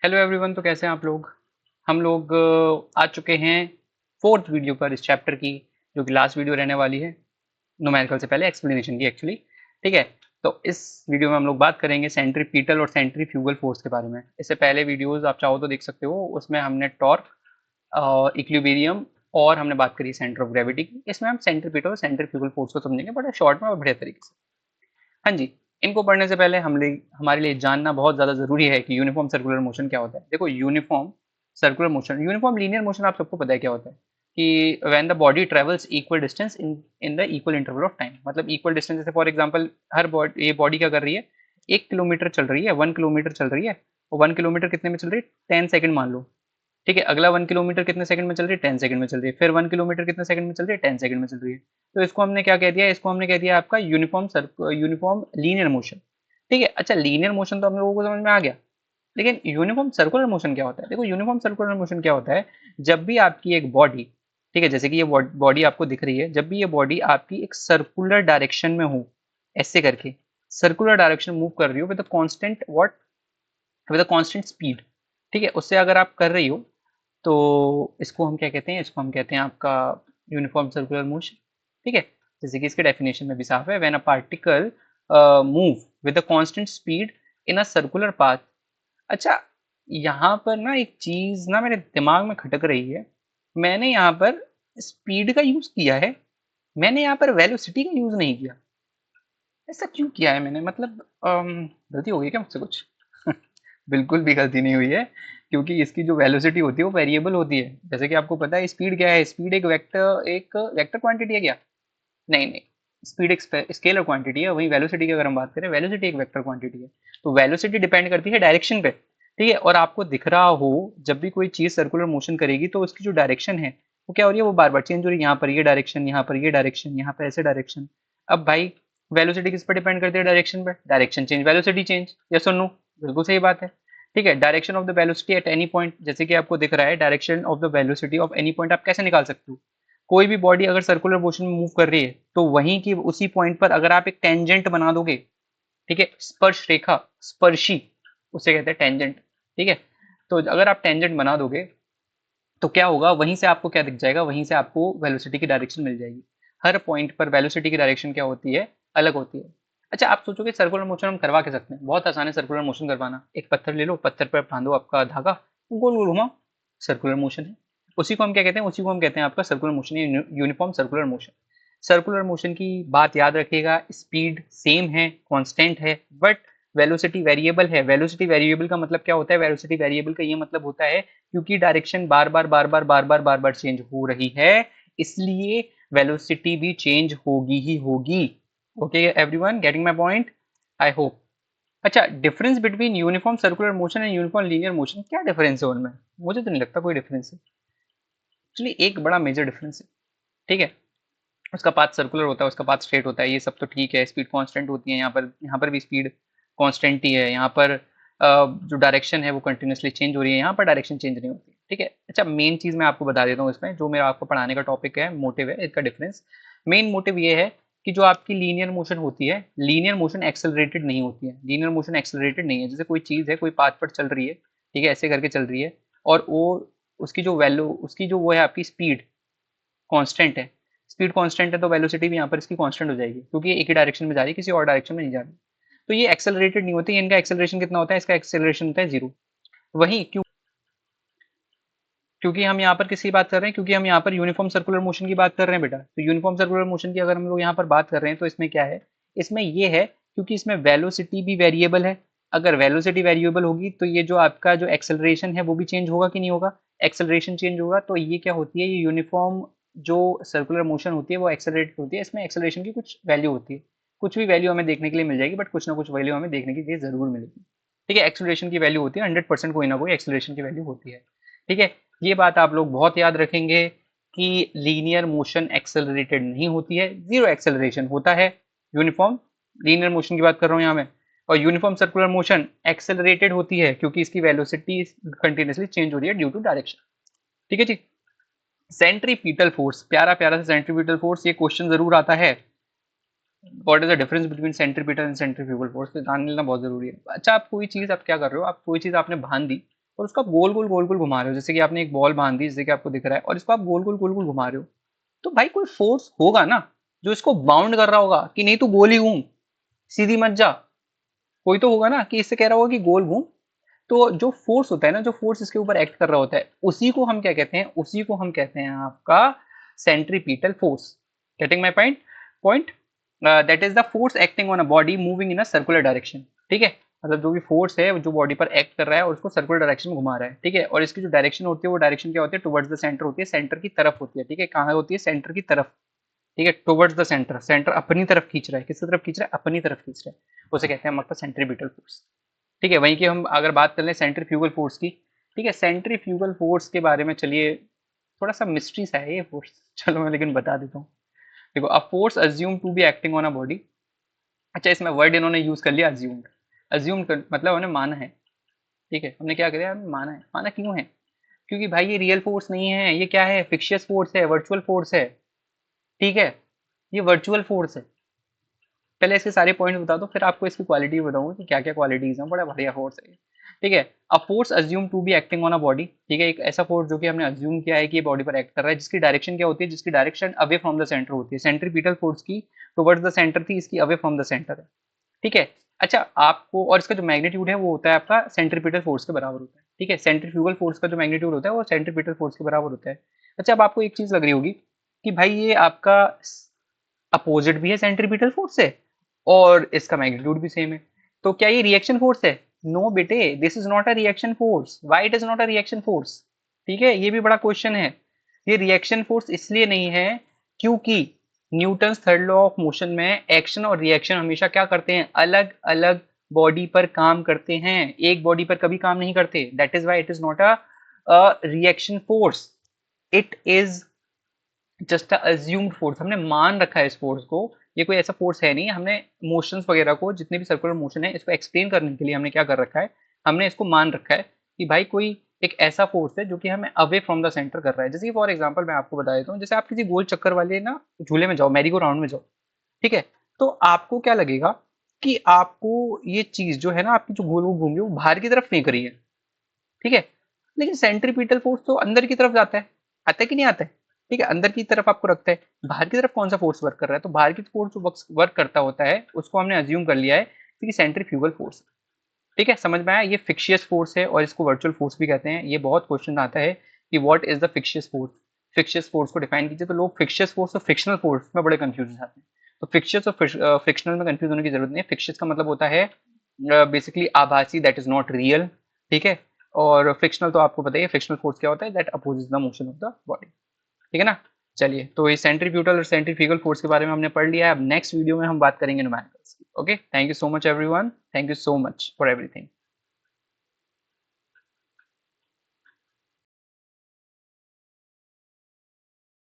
Hello everyone. तो कैसे हैं आप लोग। हम लोग आ चुके हैं फोर्थ वीडियो पर इस चैप्टर की, जो कि लास्ट वीडियो रहने वाली है न्यूमेरिकल से पहले एक्सप्लेनेशन की एक्चुअली। ठीक है। तो इस वीडियो में हम लोग बात करेंगे सेंट्रीपिटल और सेंट्रीफ्यूगल फोर्स के बारे में। इससे पहले वीडियोस आप चाहो तो देख सकते हो, उसमें हमने टॉर्क, इक्विलिब्रियम और हमने बात करी सेंटर ऑफ ग्रेविटी की। इसमें हम सेंट्रीपिटल और सेंट्रीफ्यूगल फोर्स को समझेंगे बड़ा शॉर्ट में और बढ़िया तरीके से। हाँ जी। इनको पढ़ने से पहले हमारे लिए जानना बहुत ज़्यादा ज़रूरी है कि यूनिफॉर्म सर्कुलर मोशन क्या होता है। देखो, uniform circular motion, uniform linear motion आप सबको पता है क्या होता है, कि when the body travels equal distance in in the equal interval of time. मतलब इक्वल डिस्टेंस, जैसे फॉर एग्जांपल हर बॉडी, ये बॉडी क्या कर रही है, 1 किलोमीटर चल रही है, 1 किलोमीटर चल रही है। और 1 किलोमीटर कितने में चल रही है, 10 सेकंड मान लो। ठीक है। अगला 1 किलोमीटर कितने सेकंड में चल रही है, 10 सेकंड में चल रही है। फिर 1 किलोमीटर कितने सेकंड में चल रही है, 10 सेकंड में चल रही है। तो इसको हमने क्या कह दिया, इसको हमने कह दिया आपका यूनिफॉर्म लीनियर मोशन। ठीक है। अच्छा, लीनियर मोशन तो हम लोगों को समझ में आ गया, लेकिन यूनिफॉर्म सर्कुलर मोशन क्या होता है। देखो, यूनिफॉर्म सर्कुलर मोशन क्या होता है, जब भी आपकी एक बॉडी, ठीक है, जैसे कि ये बॉडी आपको दिख रही है, जब भी ये बॉडी आपकी एक सर्कुलर डायरेक्शन में हो, ऐसे करके सर्कुलर डायरेक्शन मूव कर रही हो with a constant what, with a constant speed. ठीक है। उससे अगर आप कर रही हो, तो इसको हम क्या कहते हैं, इसको हम कहते हैं आपका यूनिफॉर्म सर्कुलर मोशन। ठीक है। जैसे कि इसके डेफिनेशन में भी साफ है, when a particle move with a constant speed in a circular path. अच्छा, यहाँ पर ना एक चीज ना मेरे दिमाग में खटक रही है। मैंने यहाँ पर स्पीड का यूज किया है, मैंने यहाँ पर वेलोसिटी का यूज नहीं किया। ऐसा क्यों किया है मैंने, मतलब गलती हो गई क्या मुझसे कुछ? बिल्कुल भी गलती नहीं हुई है, क्योंकि इसकी जो वेलोसिटी होती है वो वेरिएबल होती है। जैसे कि आपको पता है स्पीड क्या है, स्पीड एक वेक्टर क्वांटिटी है क्या? नहीं नहीं, स्पीड एक स्केलर क्वांटिटी है। वहीं वेलोसिटी की अगर हम बात करें, वेलोसिटी एक वेक्टर क्वांटिटी है। तो वेलोसिटी डिपेंड करती है डायरेक्शन पे। ठीक है। और आपको दिख रहा हो, जब भी कोई चीज सर्कुलर मोशन करेगी तो उसकी जो डायरेक्शन है वो क्या हो रही है, वो बार बार चेंज हो रही है। यहाँ पर ये डायरेक्शन, यहाँ पर ये डायरेक्शन, यहाँ पर ऐसे डायरेक्शन। अब भाई, वेलोसिटी किस पर डिपेंड करती है, डायरेक्शन पर। Direction change, velocity change. Yes और नो? बिल्कुल सही बात है। ठीक है। Direction of the velocity at any point, जैसे कि आपको दिख रहा है, direction of the velocity of any point आप कैसे निकाल सकते हो। कोई भी बॉडी अगर सर्कुलर मोशन में मूव कर रही है, तो वहीं की उसी पॉइंट पर अगर आप एक टेंजेंट बना दोगे, ठीक है, स्पर्श रेखा, स्पर्शी, उसे कहते हैं टेंजेंट। ठीक है। तो अगर आप टेंजेंट बना दोगे, तो क्या होगा, वहीं से आपको क्या दिख जाएगा, वहीं से आपको वेलोसिटी की डायरेक्शन मिल जाएगी। हर पॉइंट पर वेलोसिटी की डायरेक्शन क्या होती है, अलग होती है। अच्छा, आप सोचोगे सर्कुलर मोशन हम करवा के सकते हैं, बहुत आसान है सर्कुलर मोशन करवाना। एक पत्थर ले लो, पत्थर पर बांधो आपका धागा, गोल गोल घुमाओ, सर्कुलर मोशन है। उसी को हम क्या कहते हैं, उसी को हम कहते हैं आपका circular motion, uniform circular motion. Circular motion की बात याद रखिएगा, स्पीड सेम है, कांस्टेंट है, बट वेलोसिटी वेरिएबल है। वेलोसिटी वेरिएबल का मतलब क्या होता है, वेलोसिटी वेरिएबल का ये मतलब होता है, क्योंकि डायरेक्शन बार बार बार बार बार बार बार बार चेंज हो रही है, इसलिए वेलोसिटी भी चेंज होगी ही होगी। Okay everyone, getting my point, I hope. अच्छा, difference between uniform circular motion and uniform linear motion, क्या डिफरेंस है उनमें? मुझे तो नहीं लगता कोई डिफरेंस है। एक्चुअली एक बड़ा मेजर डिफरेंस है। ठीक है। उसका पाथ सर्कुलर होता है, उसका पाथ स्ट्रेट होता है, ये सब तो ठीक है। स्पीड कांस्टेंट होती है, यहाँ पर भी स्पीड कांस्टेंट ही है। यहाँ पर जो डायरेक्शन है वो कंटिन्यूसली चेंज हो रही है, यहाँ पर डायरेक्शन चेंज नहीं होती। ठीक है। अच्छा, मेन चीज़ मैं आपको बता देता हूँ इसमें, जो मेरा आपको पढ़ाने का टॉपिक है, मोटिव है इसका डिफरेंस। मेन मोटिव ये है कि जो आपकी लीनियर मोशन होती है, लीनियर मोशन एक्सेलरेटेड नहीं होती है। लीनियर मोशन एक्सेलरेटेड नहीं है। जैसे कोई चीज़ है, कोई पाथ पर चल रही है, ठीक है, ऐसे करके चल रही है, और वो उसकी जो वैल्यू, उसकी जो वो है आपकी स्पीड कांस्टेंट है। स्पीड कांस्टेंट है तो वेलोसिटी भी यहाँ पर इसकी कांस्टेंट हो जाएगी, क्योंकि ये एक ही डायरेक्शन में जा रही है, किसी और डायरेक्शन में नहीं जा रही। तो ये एक्सेलरेटेड नहीं होती। इनका एक्सेलरेशन कितना होता है, इसका एक्सेलरेशन होता है 0। वहीं क्योंकि हम यहाँ पर किसकी बात कर रहे हैं, क्योंकि हम यहाँ पर यूनिफॉर्म सर्कुलर मोशन की बात कर रहे हैं बेटा। तो यूनिफॉर्म सर्कुलर मोशन की अगर हम लोग यहाँ पर बात कर रहे हैं, तो इसमें क्या है, इसमें ये है, क्योंकि इसमें वेलोसिटी भी वेरिएबल है। अगर वेलोसिटी वेरिएबल होगी, तो ये जो आपका जो एक्सेलरेशन है वो भी चेंज होगा कि नहीं होगा? एक्सेलरेशन चेंज होगा। तो ये क्या होती है, ये यूनिफॉर्म जो सर्कुलर मोशन होती है वो एक्सेलरेटेड होती है। इसमें एक्सेलरेशन की कुछ वैल्यू होती है, कुछ भी वैल्यू हमें देखने के लिए मिल जाएगी, बट कुछ ना कुछ वैल्यू हमें देखने के लिए जरूर मिलेगी। ठीक है। एक्सेलरेशन की वैल्यू होती है 100%, कोई ना कोई एक्सेलरेशन की वैल्यू होती है। ठीक है। ये बात आप लोग बहुत याद रखेंगे कि लीनियर मोशन एक्सेलरेटेड नहीं होती है, जीरो एक्सेलरेशन होता है यूनिफॉर्म। लीनियर मोशन की बात कर रहा हूँ यहाँ मैं। और यूनिफॉर्म सर्कुलर मोशन एक्सेलरेटेड होती है, क्योंकि इसकी वेलोसिटी कंटिन्यूसली चेंज हो रही है ड्यू टू डायरेक्शन। ठीक है जी। सेंट्रीपिटल फोर्स, प्यारा प्यारा सा सेंट्रीपिटल फोर्स, ये क्वेश्चन जरूर आता है। What is the difference between centripetal and centrifugal force, तो जान लेना बहुत जरूरी है। अच्छा, आप कोई चीज, आप क्या कर रहे हो, आप कोई चीज आपने बांध दी, और उसको आप गोल गोल घुमा रहे हो, जैसे कि आपने एक बॉल बांध दी जैसे कि आपको दिख रहा है, और इसको आप गोल गोल घुमा रहे हो, तो भाई कोई फोर्स होगा ना जो इसको बाउंड कर रहा होगा कि नहीं तू गोल ही घूम, सीधी मत जा। कोई तो होगा ना कि इससे कह रहा होगा कि गोल घूम। तो जो फोर्स होता है ना, जो फोर्स इसके ऊपर एक्ट कर रहा होता है, उसी को हम क्या कहते हैं, उसी को हम कहते हैं आपका centripetal force. Getting my point? That is the force acting on a body moving in a circular direction. ठीक है, मतलब जो भी फोर्स है जो बॉडी पर एक्ट कर रहा है और उसको सर्कुलर डायरेक्शन में घुमा रहा है। ठीक है, और इसकी जो डायरेक्शन होती है वो डायरेक्शन क्या होती है, टुवर्ड्स द सेंटर होती है, सेंटर की तरफ होती है। ठीक है, कहाँ होती है, सेंटर की तरफ। ठीक है, टुवर्ड्स द सेंटर, सेंटर अपनी तरफ खींच रहा है, किसकी तरफ खींच रहा है, अपनी तरफ खींच रहा है, उसे कहते हैं हम आपका सेंट्रीपिटल फोर्स। ठीक है, वहीं की हम अगर बात कर लें सेंट्रीफ्यूगल फोर्स की। ठीक है, सेंट्रीफ्यूगल फोर्स के बारे में चलिए, थोड़ा सा मिस्ट्री सा है ये फोर्स, चलो मैं लेकिन बता देता हूँ। देखो, a force assume to be acting on a body. अच्छा, इसमें वर्ड इन्होंने यूज कर लिया अज्यूम्ड। अज्यूम मतलब हमने माना है। ठीक है, हमने क्या किया, हमने माना है। माना क्यों है? क्योंकि भाई ये रियल फोर्स नहीं है, ये क्या है, फिक्शियस फोर्स है, वर्चुअल फोर्स है। ठीक है, ये वर्चुअल फोर्स है। पहले इसके सारे पॉइंट्स बता दो, फिर आपको इसकी क्वालिटी बताऊंगा कि क्या क्या क्वालिटीज हैं। बड़ा बढ़िया फोर्स है। ठीक है, a force assume to be acting on a body. ठीक है, एक ऐसा फोर्स जो कि हमने अज्यूम किया है कि ये बॉडी पर एक्ट कर रहा है, जिसकी डायरेक्शन क्या होती है, जिसकी direction away from the centre होती है। सेंट्रीपिटल फोर्स की टुवर्ड्स द सेंटर थी, इसकी अवे फ्रॉम द सेंटर है। ठीक है, अच्छा आपको, और इसका जो मैग्नीट्यूड है वो होता है आपका सेंट्रीपिटल फोर्स के बराबर होता है। ठीक है, सेंट्रीफ्यूगल फोर्स का जो मैग्नीट्यूड होता है वो सेंट्रीपिटल फोर्स के बराबर होता है। अच्छा, अब आपको एक चीज लग रही होगी कि भाई ये आपका अपोजिट भी है सेंट्रीपिटल फोर्स से, और इसका मैग्नीट्यूड भी सेम है, तो क्या ये रिएक्शन फोर्स है? नो बेटे, this is not a reaction force. Why it is not a reaction force? ठीक है, ये भी बड़ा क्वेश्चन है। ये रिएक्शन फोर्स इसलिए नहीं है क्योंकि Newton third law of motion में एक्शन और रिएक्शन हमेशा क्या करते हैं, अलग अलग बॉडी पर काम करते हैं, एक बॉडी पर कभी काम नहीं करते। That is why it is not a reaction force, it is just assumed force. हमने मान रखा है इस फोर्स को, ये कोई ऐसा फोर्स है नहीं। हमने मोशंस वगैरह को, जितने भी सर्कुलर मोशन है, इसको एक्सप्लेन करने के लिए हमने क्या कर रखा है, हमने इसको मान रखा है कि भाई कोई एक ऐसा फोर्स है जो कि हमें अवे फ्रॉम द सेंटर कर रहा है। जैसे कि फॉर एग्जांपल मैं आपको बता देता हूँ, जैसे आप किसी गोल चक्कर वाले ना झूले में जाओ, मैरी गो राउंड में जाओ। ठीक है, तो आपको क्या लगेगा कि आपको ये चीज जो है ना, आपकी जो गोल वो घूम रही है वो बाहर की तरफ फेंक रही है। ठीक है, लेकिन सेंट्रीपिटल फोर्स तो अंदर की तरफ जाता है, आता है कि नहीं आता है? ठीक है, अंदर की तरफ आपको रखता है। बाहर की तरफ कौन सा फोर्स वर्क कर रहा है? तो बाहर की फोर्स जो वर्क करता होता है उसको हमने अज्यूम कर लिया है कि सेंट्रीफ्यूगल फोर्स। ठीक है, समझ में आया? ये फिक्शियस फोर्स है और इसको वर्चुअल फोर्स भी कहते हैं। ये बहुत क्वेश्चन आता है कि what is the fictitious force, fictitious force को डिफाइन कीजिए। तो लोग फिक्शियस फोर्स और फ्रिक्शनल फोर्स में बड़े कंफ्यूज हो जाते हैं। तो फिक्शियस और फ्रिक्शनल में कंफ्यूज होने की जरूरत नहीं है। फिक्शियस का मतलब होता है बेसिकली आभासी, दैट इज नॉट रियल। ठीक है, और फ्रिक्शनल तो आपको पता ही है, फ्रिक्शनल फोर्स क्या होता है, that opposes the motion of the body. ठीक है ना? चलिए, तो ये सेंट्रीफ्यूगल और सेंट्रीफ्यूगल फोर्स के बारे में हमने पढ़ लिया है। अब नेक्स्ट वीडियो में हम बात करेंगे न्यूमेरिकल्स की। Okay, thank you so much everyone, thank you so much for everything.